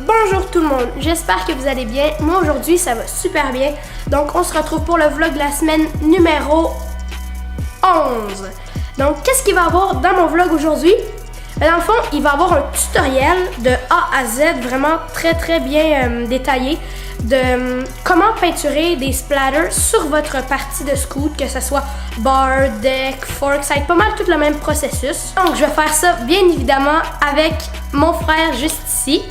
Bonjour tout le monde, j'espère que vous allez bien. Moi aujourd'hui ça va super bien. Donc on se retrouve pour le vlog de la semaine numéro 11. Donc qu'est-ce qu'il va y avoir dans mon vlog aujourd'hui? Dans le fond, il va y avoir un tutoriel de A à Z vraiment très bien détaillé de comment peinturer des splatters sur votre partie de scoot, que ce soit bar, deck, fork, ça va être pas mal tout le même processus. Donc je vais faire ça bien évidemment avec mon frère juste ici.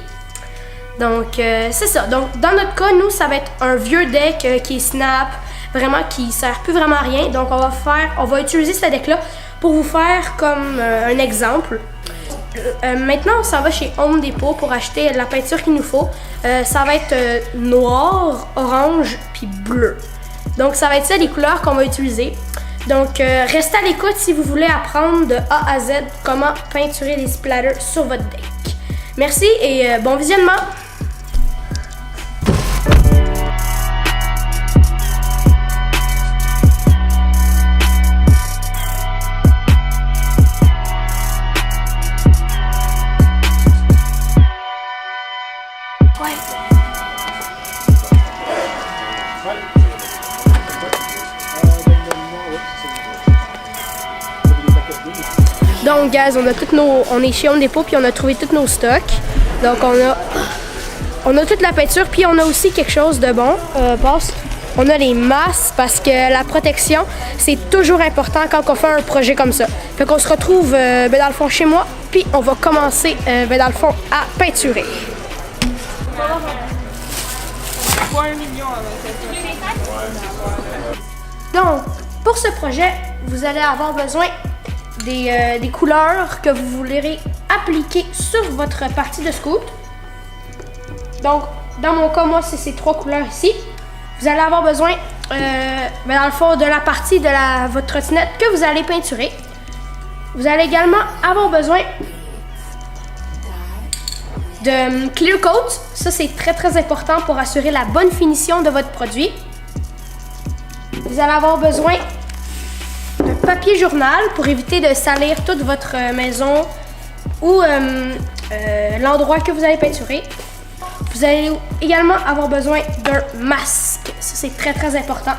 Donc c'est ça. Donc dans notre cas, nous ça va être un vieux deck qui est snap, vraiment qui sert plus vraiment à rien. Donc on va utiliser ce deck là pour vous faire comme un exemple. Maintenant, on s'en va chez Home Depot pour acheter la peinture qu'il nous faut. Ça va être noir, orange puis bleu. Donc, ça va être ça les couleurs qu'on va utiliser. Donc, restez à l'écoute si vous voulez apprendre de A à Z comment peinturer les splatters sur votre deck. Merci et bon visionnement! Donc, guys, on est chez Home Depot puis on a trouvé tous nos stocks. Donc, on a toute la peinture puis on a aussi quelque chose de bon. On a les masses parce que la protection, c'est toujours important quand on fait un projet comme ça. Fait qu'on se retrouve dans le fond chez moi puis on va commencer dans le fond à peinturer. Donc, pour ce projet, vous allez avoir besoin des couleurs que vous voudrez appliquer sur votre partie de scoot. Donc, dans mon cas, moi, c'est ces trois couleurs ici. Vous allez avoir besoin, dans le fond, de la partie de votre trottinette que vous allez peinturer. Vous allez également avoir besoin de clear coat. Ça, c'est très important pour assurer la bonne finition de votre produit. Vous allez avoir besoin de papier journal pour éviter de salir toute votre maison ou l'endroit que vous allez peinturer. Vous allez également avoir besoin d'un masque. Ça, c'est très important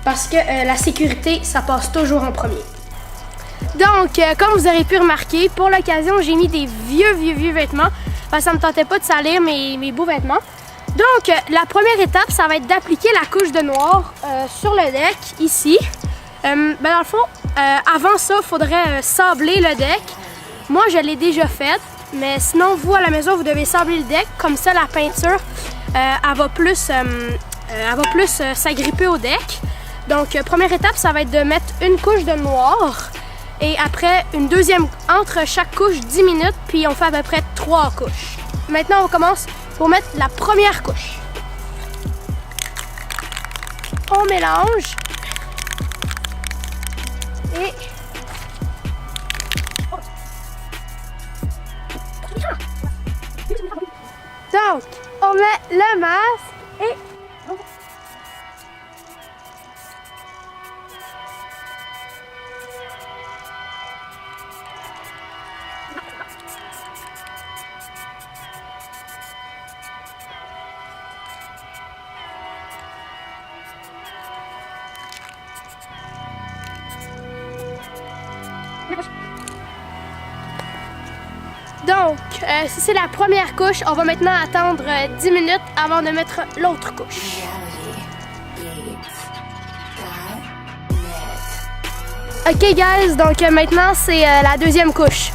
parce que la sécurité, ça passe toujours en premier. Donc, comme vous aurez pu remarquer, pour l'occasion, j'ai mis des vieux vêtements parce que ça ne me tentait pas de salir mes beaux vêtements. Donc, la première étape, ça va être d'appliquer la couche de noir sur le deck, ici. Dans le fond, avant ça, il faudrait sabler le deck. Moi, je l'ai déjà fait, mais sinon, vous, à la maison, vous devez sabler le deck. Comme ça, la peinture, elle va plus s'agripper au deck. Donc, première étape, ça va être de mettre une couche de noir. Et après, une deuxième, entre chaque couche, 10 minutes, puis on fait à peu près 3 couches. Maintenant, on commence pour mettre la première couche. On mélange. Et donc, on met le masque et donc, si c'est la première couche, on va maintenant attendre 10 minutes avant de mettre l'autre couche. Ok guys, donc maintenant c'est la deuxième couche.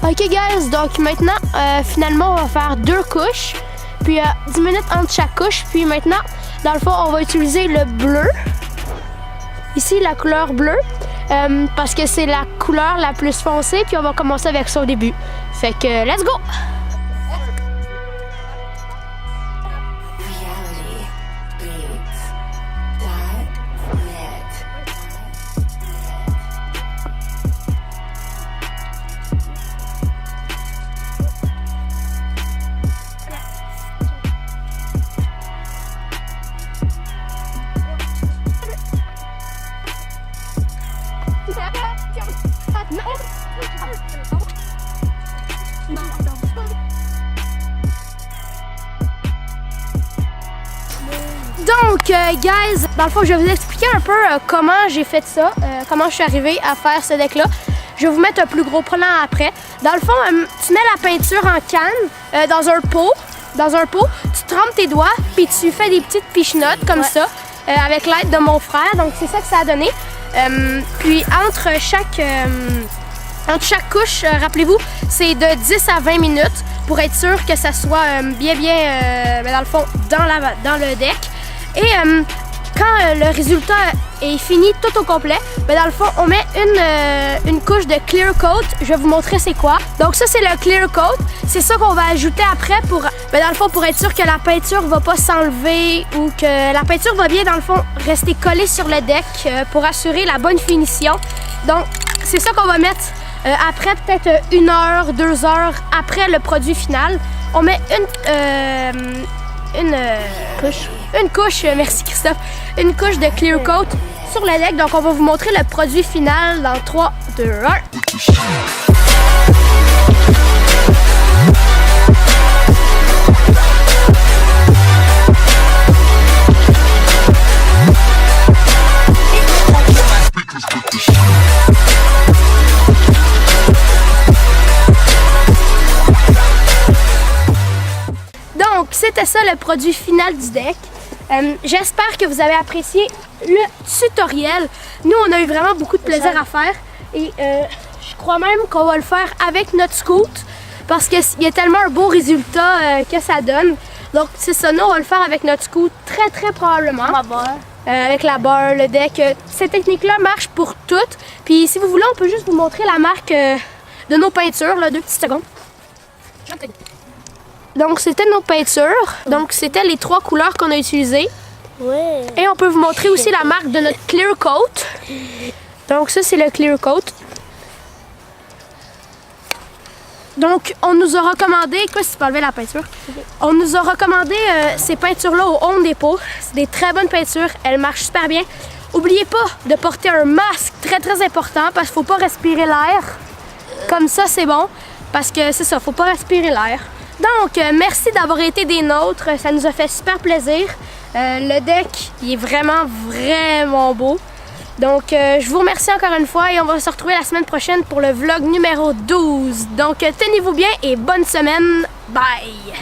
Ok guys, donc maintenant finalement on va faire 2 couches, puis 10 minutes entre chaque couche, puis maintenant dans le fond on va utiliser le bleu, ici la couleur bleue, parce que c'est la couleur la plus foncée, puis on va commencer avec ça au début. Fait que let's go! guys, dans le fond, je vais vous expliquer un peu comment j'ai fait ça, comment je suis arrivée à faire ce deck-là. Je vais vous mettre un plus gros plan après. Dans le fond, tu mets la peinture en canne dans un pot. Tu trempes tes doigts, puis tu fais des petites pichenottes comme ça, avec l'aide de mon frère. Donc, c'est ça que ça a donné. Puis, entre chaque couche, rappelez-vous, c'est de 10 à 20 minutes pour être sûr que ça soit bien, dans le fond, dans le deck. Et quand le résultat est fini tout au complet, dans le fond, on met une couche de clear coat. Je vais vous montrer c'est quoi. Donc ça, c'est le clear coat. C'est ça qu'on va ajouter après pour, dans le fond, pour être sûr que la peinture va pas s'enlever ou que la peinture va bien, dans le fond, rester collée sur le deck pour assurer la bonne finition. Donc, c'est ça qu'on va mettre après peut-être 1 heure, 2 heures après le produit final. On met une couche, merci Christophe, une couche de clear coat sur le deck. Donc on va vous montrer le produit final dans 3, 2, 1. Donc, c'était ça le produit final du deck. J'espère que vous avez apprécié le tutoriel. Nous, on a eu vraiment beaucoup de plaisir à faire. Et je crois même qu'on va le faire avec notre scoot parce qu'il y a tellement un beau résultat que ça donne. Donc, c'est ça. Nous, on va le faire avec notre scoot très probablement. Avec la barre, le deck. Cette technique-là marche pour toutes. Puis, si vous voulez, on peut juste vous montrer la marque de nos peintures. Là, 2 petites secondes. Donc, c'était nos peintures. Donc, c'était les 3 couleurs qu'on a utilisées. Ouais. Et on peut vous montrer aussi la marque de notre clear coat. Donc, ça, c'est le clear coat. Donc, on nous a recommandé... Quoi, si tu peux enlever la peinture? Okay. On nous a recommandé ces peintures-là au Home Depot. C'est des très bonnes peintures. Elles marchent super bien. N'oubliez pas de porter un masque très important parce qu'il ne faut pas respirer l'air. Comme ça, c'est bon. Parce que c'est ça, il ne faut pas respirer l'air. Donc, merci d'avoir été des nôtres. Ça nous a fait super plaisir. Le deck, il est vraiment beau. Donc, je vous remercie encore une fois et on va se retrouver la semaine prochaine pour le vlog numéro 12. Donc, tenez-vous bien et bonne semaine. Bye!